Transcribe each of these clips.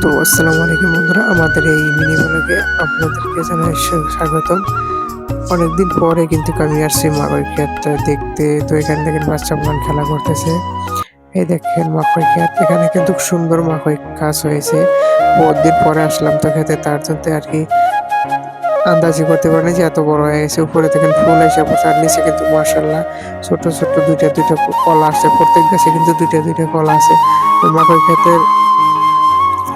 তো আসসালামু আলাইকুম বন্ধুরা, আমাদের এই মিনি ব্লগে আপনাদেরকে জানাই স্বাগতম। অনেকদিন পরে কিন্তু আমি আসছি মাকই ক্ষেতটা দেখতে। তো এখানে দেখেন বাচ্চাগুলো খেলা করতেছে। এই দেখেন মাকই ক্ষেত, এখানে কিন্তু সুন্দর মাকই গাছ হয়েছে। বহুত দিন পরে আসলাম তো খেতে, তার জন্য আর কি আন্দাজি করতে পারিনি যে এত বড় হয়ে গেছে। উপরে দেখেন ফুল এসে পড়ছে, আর নিচে কিন্তু মাশাআল্লাহ ছোট ছোট দুইটা দুইটা কলা আছে। প্রত্যেক গাছে কিন্তু দুইটা দুইটা কলা আছে। তো মাকই ক্ষেতের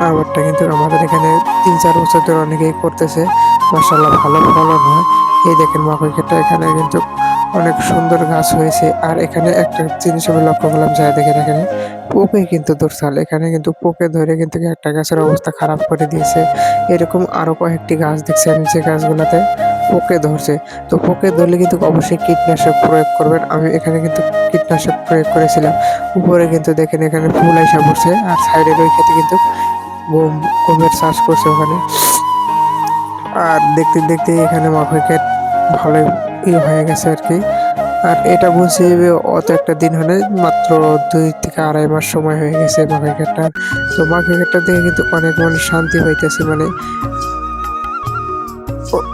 আবারটা কিন্তু আমাদের এখানে ৩-৪ বছর ধরে অনেকেই করতেছে। মাশাআল্লাহ ভালো ফলন হয়। এই দেখেন মাকই ক্ষেতটা, এখানে কিন্তু অনেক সুন্দর গাছ হয়েছে। আর এখানে একটা জিনিস আমি লক্ষ্য করলাম, যা দেখেন এখানে পোকে কিন্তু ধরছে। এখানে কিন্তু পোকে ধরে কিন্তু একটা গাছের অবস্থা খারাপ করে দিয়েছে। এরকম আরো কয়েকটি গাছ দেখছি আমি, যে গাছগুলাতে পোকে ধরছে। তো পোকে ধরলে কিন্তু অবশ্যই কীটনাশক প্রয়োগ করবেন। আমি এখানে কিন্তু কীটনাশক প্রয়োগ করেছিলাম। উপরে কিন্তু দেখেন এখানে ফুল আইসা পড়ছে, আর সাইডের ওই ক্ষেতে কিন্তু গমের চাষ করছে ওখানে। আর দেখতে দেখতে এখানে মাকই ক্ষেত ভালোই হয়ে গেছে আর কি। আর এটা বুঝছি অত একটা দিন হলে মাত্র 2 থেকে 2.5 মাস সময় হয়ে গেছে মাকই ক্ষেতটার। তো মাকই ক্ষেতটা দেখে কিন্তু অনেক শান্তি পাইতেছি। মানে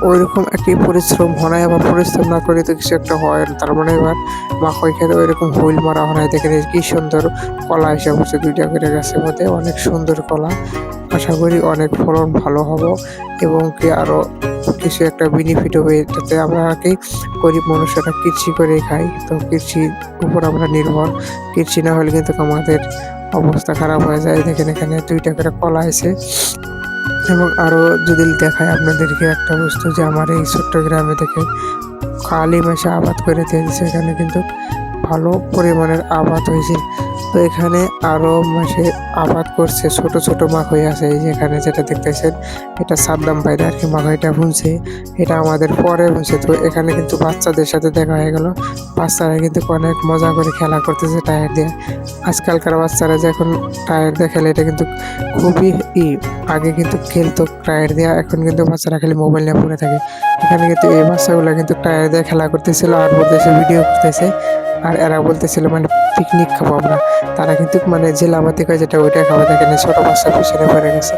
ওইরকম একটি পরিশ্রম হয়, আবার পরিশ্রম না করে তো কিছু একটা হয় না। তার মানে এবার মাকই খেতে ওইরকম হুইল মারা হয়। দেখেন কি সুন্দর কলা এসে পড়ছে 2টা করে গাছের মধ্যে, অনেক সুন্দর কলা। আশা করি অনেক ফলন ভালো হবো, এবং কি আরো কিছু একটা বেনিফিট হবে এটাতে। আমরা কি গরিব মানুষরা কৃষি করে খাই, তো কৃষির উপর আমরা নির্ভর। কৃষি না হলে কিন্তু আমাদের অবস্থা খারাপ হয়ে যায়। দেখেন এখানে 2টা করে কলা আছে। এবং আরো যদি দেখায় আপনাদেরকে একটা বস্তু, যে আমার এই ছোট্ট গ্রামে দেখেন খালি মাসে আবাদ করে দিয়েছে। এখানে কিন্তু ভালো পরিমাণের আবাদ হয়েছে। তো এখানে আরো মাসে আবাদ করছে, ছোট ছোট মাকই আছে। এই যে এখানে যেটা দেখতেছেন, এটা সাদ্দাম ভাইরা আর কি মাকইটা বুনছে। এটা আমাদের পরে বুনছে। তো এখানে কিন্তু বাচ্চাদের সাথে দেখা হয়ে গেল। বাচ্চারা কিন্তু অনেক মজা করে খেলা করতেছে টায়ার দিয়ে। আজকালকার বাচ্চারা যে এখন টায়ার দিয়ে খেলে, এটা কিন্তু খুবই আগে কিন্তু খেলতো টায়ার দিয়ে, এখন কিন্তু বাচ্চারা খালি মোবাইল নিয়ে পড়ে থাকে। এখানে কিন্তু এই বাচ্চাগুলো কিন্তু টায়ার দিয়ে খেলা করতেছিল, আর বলতেছে ভিডিও করতেছে। আর এরা বলতেছিল মানে পিকনিক খাবো আমরা। তারা কিন্তু মানে জেলাপাতি কয় যেটা, ওইটা খাওয়া, দেখেন ছোট বাচ্চা পিছনে পড়ে গেছে।